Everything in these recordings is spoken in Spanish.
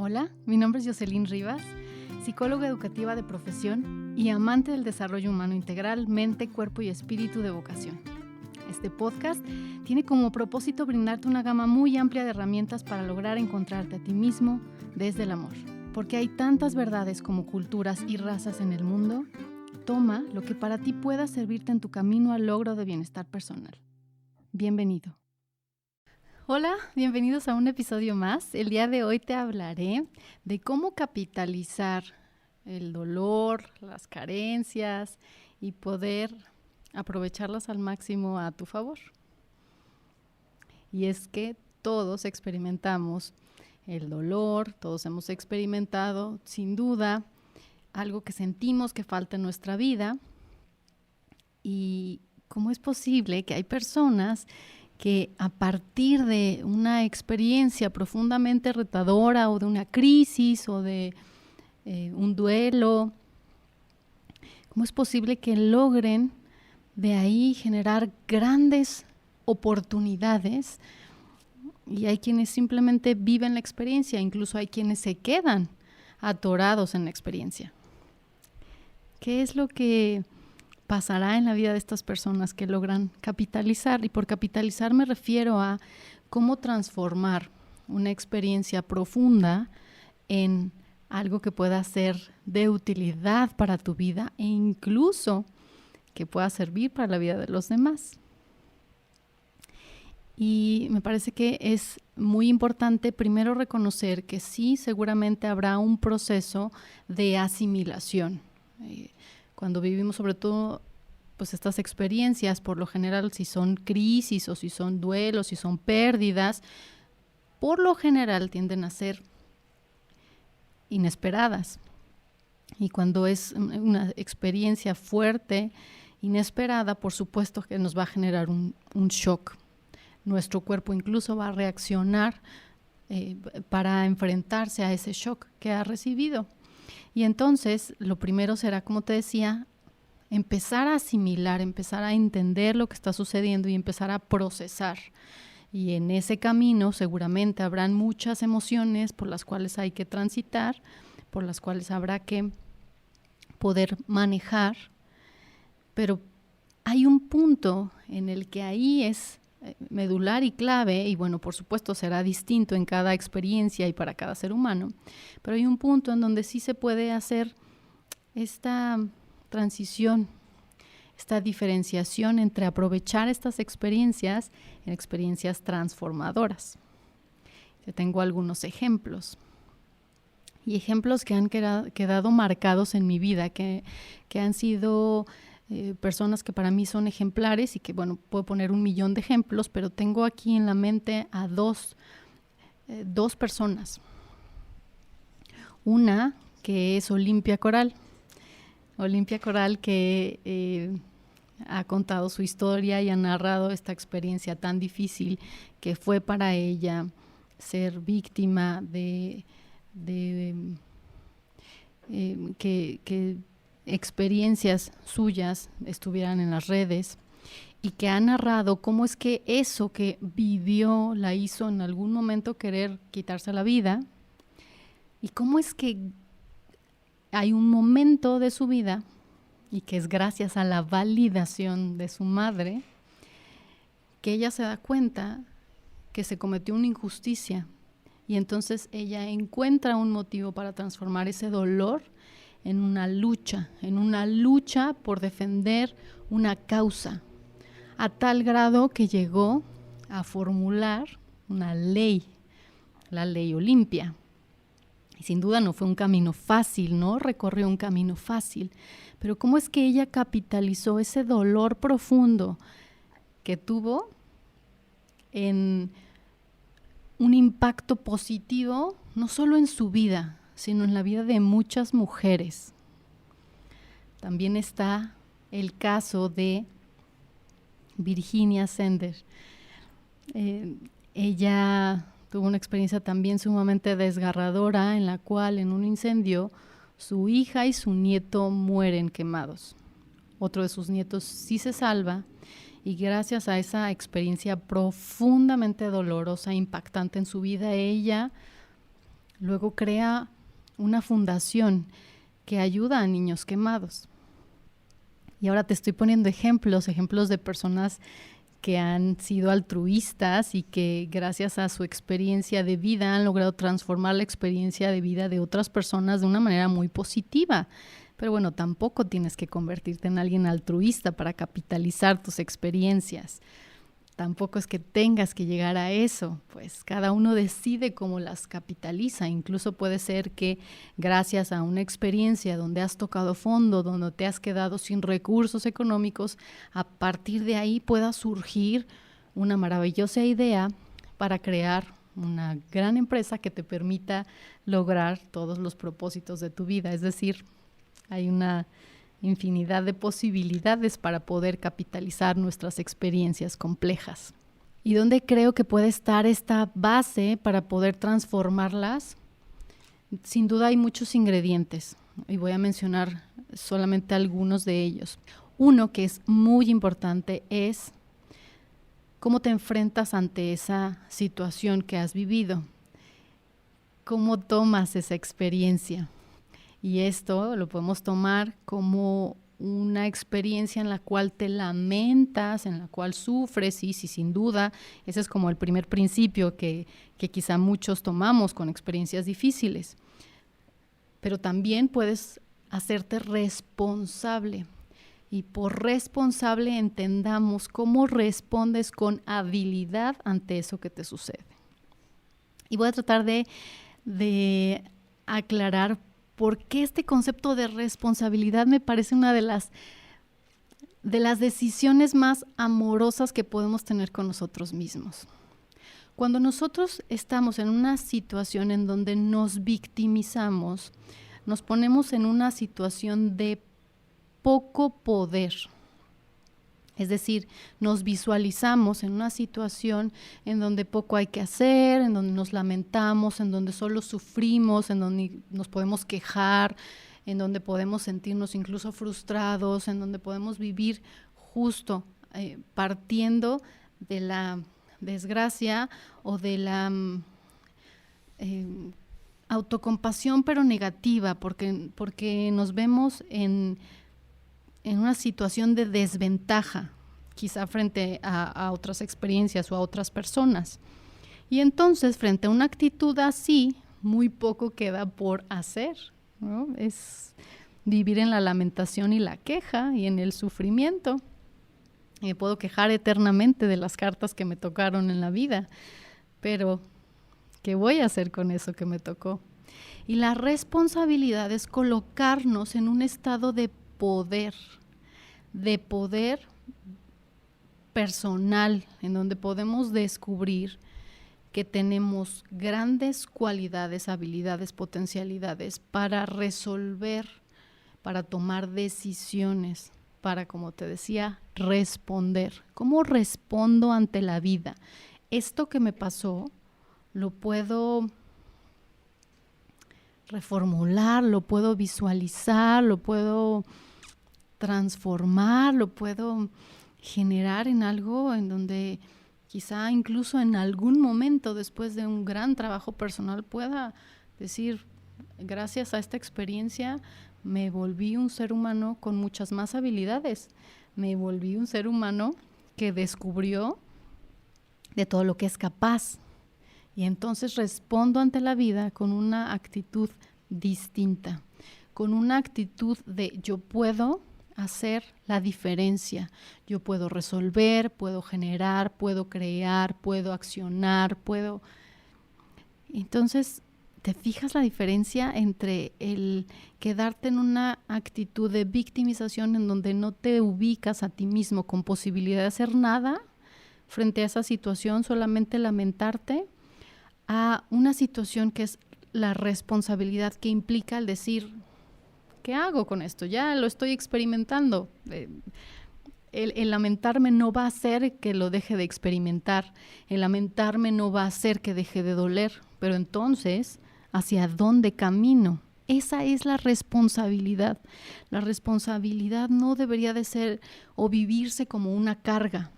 Hola, mi nombre es Jocelyn Rivas, psicóloga educativa de profesión y amante del desarrollo humano integral, mente, cuerpo y espíritu de vocación. Este podcast tiene como propósito brindarte una gama muy amplia de herramientas para lograr encontrarte a ti mismo desde el amor. Porque hay tantas verdades como culturas y razas en el mundo, toma lo que para ti pueda servirte en tu camino al logro de bienestar personal. Bienvenido. Hola, bienvenidos a un episodio más. El día de hoy te hablaré de cómo capitalizar el dolor, las carencias y poder aprovecharlas al máximo a tu favor. Y es que todos experimentamos el dolor, todos hemos experimentado, sin duda, algo que sentimos que falta en nuestra vida. Y cómo es posible que hay personas que a partir de una experiencia profundamente retadora o de una crisis o de un duelo, ¿cómo es posible que logren de ahí generar grandes oportunidades? Y hay quienes simplemente viven la experiencia, incluso hay quienes se quedan atorados en la experiencia. ¿Qué es lo que pasará en la vida de estas personas que logran capitalizar? Y por capitalizar me refiero a cómo transformar una experiencia profunda en algo que pueda ser de utilidad para tu vida e incluso que pueda servir para la vida de los demás. Y me parece que es muy importante primero reconocer que sí, seguramente habrá un proceso de asimilación. Cuando vivimos sobre todo pues estas experiencias, por lo general si son crisis o si son duelos, si son pérdidas, por lo general tienden a ser inesperadas. Y cuando es una experiencia fuerte, inesperada, por supuesto que nos va a generar un shock. Nuestro cuerpo incluso va a reaccionar para enfrentarse a ese shock que ha recibido. Y entonces, lo primero será, como te decía, empezar a asimilar, empezar a entender lo que está sucediendo y empezar a procesar. Y en ese camino seguramente habrán muchas emociones por las cuales hay que transitar, por las cuales habrá que poder manejar, pero hay un punto en el que ahí es medular y clave, y bueno, por supuesto será distinto en cada experiencia y para cada ser humano, pero hay un punto en donde sí se puede hacer esta transición, esta diferenciación entre aprovechar estas experiencias en experiencias transformadoras. Yo tengo algunos ejemplos, y ejemplos que han quedado marcados en mi vida, que han sido personas que para mí son ejemplares y que, bueno, puedo poner 1,000,000 de ejemplos, pero tengo aquí en la mente a dos personas. Una que es Olimpia Coral. Olimpia Coral que ha contado su historia y ha narrado esta experiencia tan difícil que fue para ella ser víctima que experiencias suyas estuvieran en las redes, y que ha narrado cómo es que eso que vivió la hizo en algún momento querer quitarse la vida, y cómo es que hay un momento de su vida, y que es gracias a la validación de su madre, que ella se da cuenta que se cometió una injusticia, y entonces ella encuentra un motivo para transformar ese dolor en una lucha por defender una causa, a tal grado que llegó a formular una ley, la ley Olimpia. Y sin duda no fue un camino fácil, no recorrió un camino fácil, pero cómo es que ella capitalizó ese dolor profundo que tuvo en un impacto positivo, no solo en su vida, sino en la vida de muchas mujeres. También está el caso de Virginia Sender. Ella tuvo una experiencia también sumamente desgarradora, en la cual en un incendio su hija y su nieto mueren quemados. Otro de sus nietos sí se salva, y gracias a esa experiencia profundamente dolorosa, impactante en su vida, ella Luego crea una fundación que ayuda a niños quemados. Y ahora te estoy poniendo ejemplos de personas que han sido altruistas y que gracias a su experiencia de vida han logrado transformar la experiencia de vida de otras personas de una manera muy positiva. Pero bueno, tampoco tienes que convertirte en alguien altruista para capitalizar tus experiencias. Tampoco es que tengas que llegar a eso, pues cada uno decide cómo las capitaliza. Incluso puede ser que gracias a una experiencia donde has tocado fondo, donde te has quedado sin recursos económicos, a partir de ahí pueda surgir una maravillosa idea para crear una gran empresa que te permita lograr todos los propósitos de tu vida. Es decir, hay una infinidad de posibilidades para poder capitalizar nuestras experiencias complejas. ¿Y dónde creo que puede estar esta base para poder transformarlas? Sin duda hay muchos ingredientes y voy a mencionar solamente algunos de ellos. Uno que es muy importante es cómo te enfrentas ante esa situación que has vivido. ¿Cómo tomas esa experiencia? Y esto lo podemos tomar como una experiencia en la cual te lamentas, en la cual sufres, sí, sin duda. Ese es como el primer principio que quizá muchos tomamos con experiencias difíciles. Pero también puedes hacerte responsable. Y por responsable entendamos cómo respondes con habilidad ante eso que te sucede. Y voy a tratar de aclarar por qué este concepto de responsabilidad me parece una de las decisiones más amorosas que podemos tener con nosotros mismos. Cuando nosotros estamos en una situación en donde nos victimizamos, nos ponemos en una situación de poco poder. Es decir, nos visualizamos en una situación en donde poco hay que hacer, en donde nos lamentamos, en donde solo sufrimos, en donde nos podemos quejar, en donde podemos sentirnos incluso frustrados, en donde podemos vivir justo partiendo de la desgracia o de la autocompasión, pero negativa, porque nos vemos en una situación de desventaja, quizá frente a otras experiencias o a otras personas. Y entonces, frente a una actitud así, muy poco queda por hacer, ¿no? Es vivir en la lamentación y la queja y en el sufrimiento. Me puedo quejar eternamente de las cartas que me tocaron en la vida, pero ¿qué voy a hacer con eso que me tocó? Y la responsabilidad es colocarnos en un estado de poder personal, en donde podemos descubrir que tenemos grandes cualidades, habilidades, potencialidades para resolver, para tomar decisiones, para, como te decía, responder. ¿Cómo respondo ante la vida? Esto que me pasó, lo puedo reformular, lo puedo visualizar, lo puedo transformar, lo puedo generar en algo en donde quizá incluso en algún momento después de un gran trabajo personal pueda decir, gracias a esta experiencia me volví un ser humano con muchas más habilidades, me volví un ser humano que descubrió de todo lo que es capaz. Y entonces respondo ante la vida con una actitud distinta, con una actitud de yo puedo hacer la diferencia, yo puedo resolver, puedo generar, puedo crear, puedo accionar, puedo... Entonces, ¿te fijas la diferencia entre el quedarte en una actitud de victimización en donde no te ubicas a ti mismo con posibilidad de hacer nada frente a esa situación, solamente lamentarte, a una situación que es la responsabilidad que implica el decir, ¿qué hago con esto? Ya lo estoy experimentando. El lamentarme no va a hacer que lo deje de experimentar. El lamentarme no va a hacer que deje de doler. Pero entonces, ¿hacia dónde camino? Esa es la responsabilidad. La responsabilidad no debería de ser o vivirse como una carga.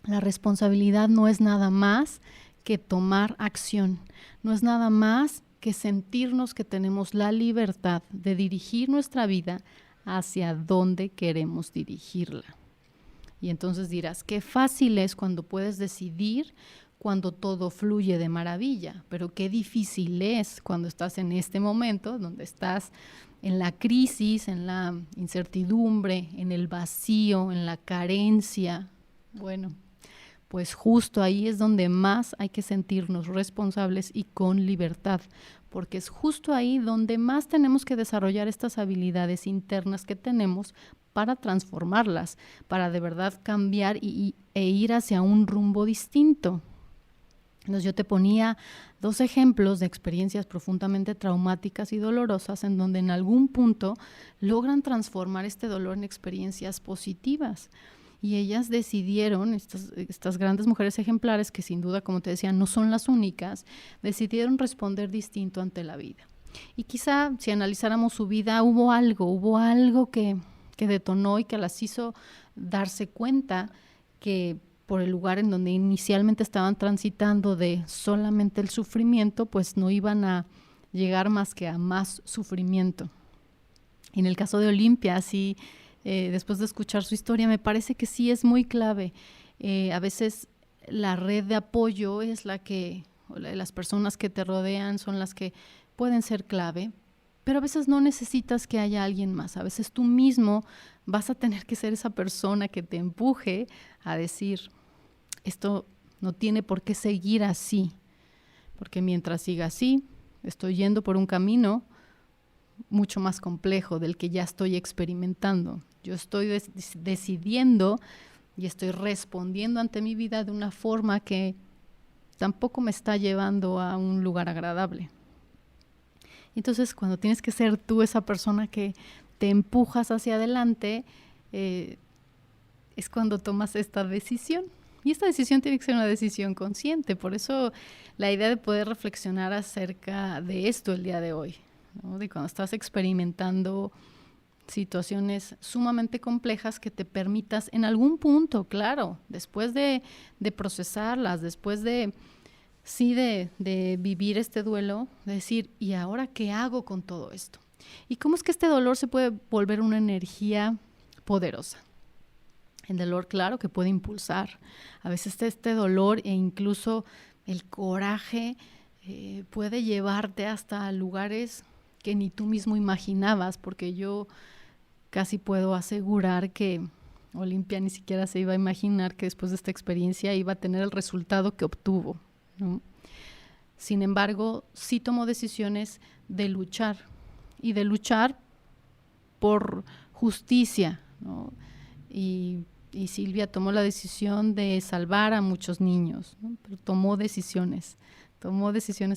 La responsabilidad no es nada más que tomar acción. No es nada más que sentirnos que tenemos la libertad de dirigir nuestra vida hacia donde queremos dirigirla. Y entonces dirás, qué fácil es cuando puedes decidir, cuando todo fluye de maravilla, pero qué difícil es cuando estás en este momento, donde estás en la crisis, en la incertidumbre, en el vacío, en la carencia. Bueno, pues justo ahí es donde más hay que sentirnos responsables y con libertad, porque es justo ahí donde más tenemos que desarrollar estas habilidades internas que tenemos para transformarlas, para de verdad cambiar e ir hacia un rumbo distinto. Entonces yo te ponía 2 ejemplos de experiencias profundamente traumáticas y dolorosas en donde en algún punto logran transformar este dolor en experiencias positivas. Y ellas decidieron, estas grandes mujeres ejemplares, que sin duda, como te decía, no son las únicas, decidieron responder distinto ante la vida. Y quizá si analizáramos su vida, hubo algo que detonó y que las hizo darse cuenta que por el lugar en donde inicialmente estaban transitando de solamente el sufrimiento, pues no iban a llegar más que a más sufrimiento. En el caso de Olimpia, sí, después de escuchar su historia, me parece que sí es muy clave. A veces la red de apoyo es las personas que te rodean son las que pueden ser clave, pero a veces no necesitas que haya alguien más. A veces tú mismo vas a tener que ser esa persona que te empuje a decir, esto no tiene por qué seguir así, porque mientras siga así, estoy yendo por un camino mucho más complejo del que ya estoy experimentando. Yo estoy decidiendo y estoy respondiendo ante mi vida de una forma que tampoco me está llevando a un lugar agradable. Entonces, cuando tienes que ser tú esa persona que te empujas hacia adelante, es cuando tomas esta decisión. Y esta decisión tiene que ser una decisión consciente. Por eso la idea de poder reflexionar acerca de esto el día de hoy, ¿no? De cuando estás experimentando situaciones sumamente complejas, que te permitas en algún punto, claro, después de procesarlas, después de vivir este duelo, de decir, ¿y ahora qué hago con todo esto? ¿Y cómo es que este dolor se puede volver una energía poderosa? El dolor, claro, que puede impulsar. A veces este dolor e incluso el coraje puede llevarte hasta lugares que ni tú mismo imaginabas, porque yo casi puedo asegurar que Olimpia ni siquiera se iba a imaginar que después de esta experiencia iba a tener el resultado que obtuvo, ¿no? Sin embargo, sí tomó decisiones de luchar, y de luchar por justicia, ¿no? Y Silvia tomó la decisión de salvar a muchos niños, ¿no? Pero tomó decisiones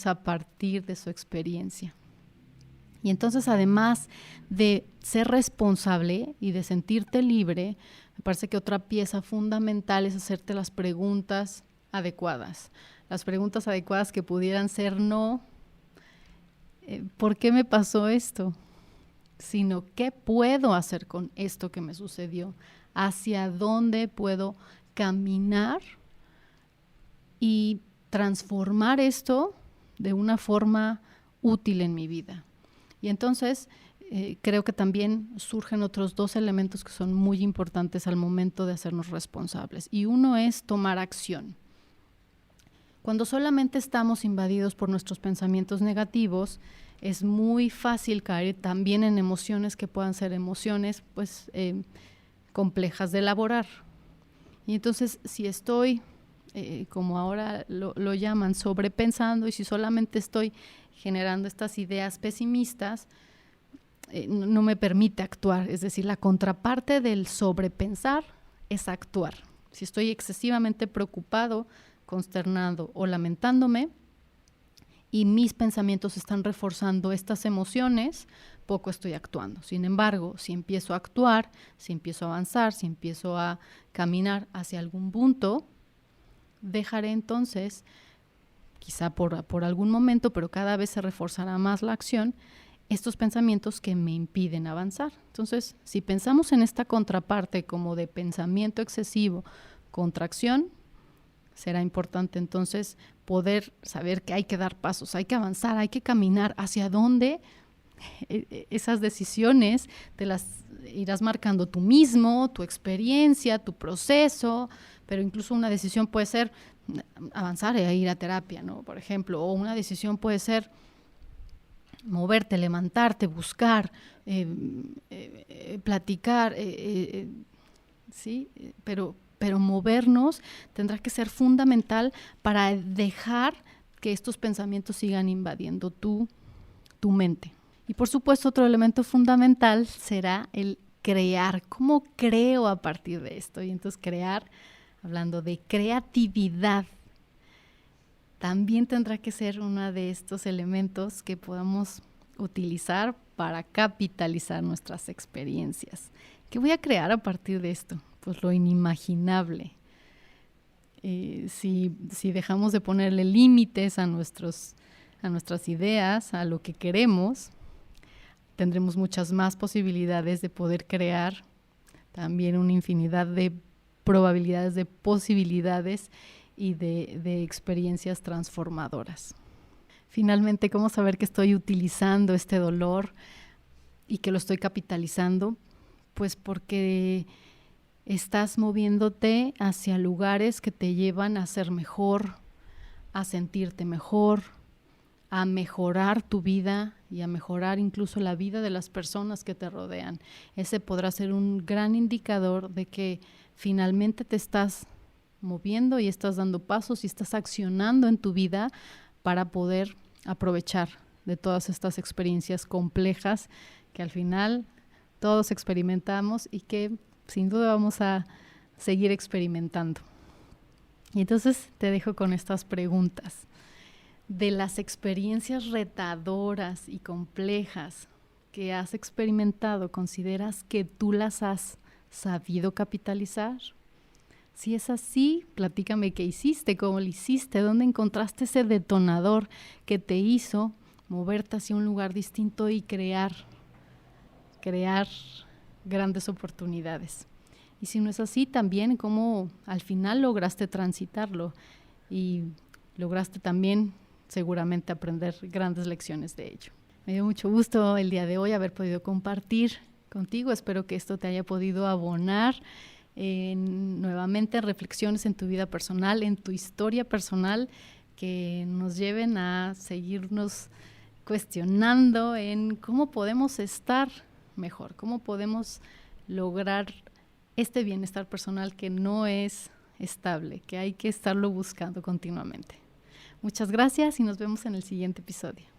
a partir de su experiencia. Y entonces, además de ser responsable y de sentirte libre, me parece que otra pieza fundamental es hacerte las preguntas adecuadas. Las preguntas adecuadas que pudieran ser no, ¿por qué me pasó esto? Sino, ¿qué puedo hacer con esto que me sucedió? ¿Hacia dónde puedo caminar y transformar esto de una forma útil en mi vida? Y entonces creo que también surgen otros 2 elementos que son muy importantes al momento de hacernos responsables. Y uno es tomar acción. Cuando solamente estamos invadidos por nuestros pensamientos negativos, es muy fácil caer también en emociones que puedan ser emociones pues complejas de elaborar. Y entonces, si estoy, como ahora lo llaman, sobrepensando, y si solamente estoy generando estas ideas pesimistas, no me permite actuar. Es decir, la contraparte del sobrepensar es actuar. Si estoy excesivamente preocupado, consternado o lamentándome, y mis pensamientos están reforzando estas emociones, poco estoy actuando. Sin embargo, si empiezo a actuar, si empiezo a avanzar, si empiezo a caminar hacia algún punto, dejaré entonces, quizá por algún momento, pero cada vez se reforzará más la acción, estos pensamientos que me impiden avanzar. Entonces, si pensamos en esta contraparte como de pensamiento excesivo contra acción, será importante entonces poder saber que hay que dar pasos, hay que avanzar, hay que caminar hacia dónde. Esas decisiones te las irás marcando tú mismo, tu experiencia, tu proceso, pero incluso una decisión puede ser avanzar e ir a terapia, ¿no? Por ejemplo, o una decisión puede ser moverte, levantarte, buscar, platicar, ¿sí? Pero movernos tendrá que ser fundamental para dejar que estos pensamientos sigan invadiendo tu mente. Y por supuesto, otro elemento fundamental será el crear. ¿Cómo creo a partir de esto? Y entonces crear, hablando de creatividad, también tendrá que ser uno de estos elementos que podamos utilizar para capitalizar nuestras experiencias. ¿Qué voy a crear a partir de esto? Pues lo inimaginable. Si dejamos de ponerle límites a nuestras ideas, a lo que queremos, tendremos muchas más posibilidades de poder crear también una infinidad de probabilidades, de posibilidades y de experiencias transformadoras. Finalmente, ¿cómo saber que estoy utilizando este dolor y que lo estoy capitalizando? Pues porque estás moviéndote hacia lugares que te llevan a ser mejor, a sentirte mejor, a mejorar tu vida y a mejorar incluso la vida de las personas que te rodean. Ese podrá ser un gran indicador de que finalmente te estás moviendo y estás dando pasos y estás accionando en tu vida para poder aprovechar de todas estas experiencias complejas que al final todos experimentamos y que sin duda vamos a seguir experimentando. Y entonces te dejo con estas preguntas. De las experiencias retadoras y complejas que has experimentado, ¿consideras que tú las has sabido capitalizar? Si es así, platícame qué hiciste, cómo lo hiciste, dónde encontraste ese detonador que te hizo moverte hacia un lugar distinto y crear grandes oportunidades. Y si no es así, también cómo al final lograste transitarlo y lograste también seguramente aprender grandes lecciones de ello. Me dio mucho gusto el día de hoy haber podido compartir contigo. Espero que esto te haya podido abonar nuevamente reflexiones en tu vida personal, en tu historia personal, que nos lleven a seguirnos cuestionando en cómo podemos estar mejor, cómo podemos lograr este bienestar personal que no es estable, que hay que estarlo buscando continuamente. Muchas gracias y nos vemos en el siguiente episodio.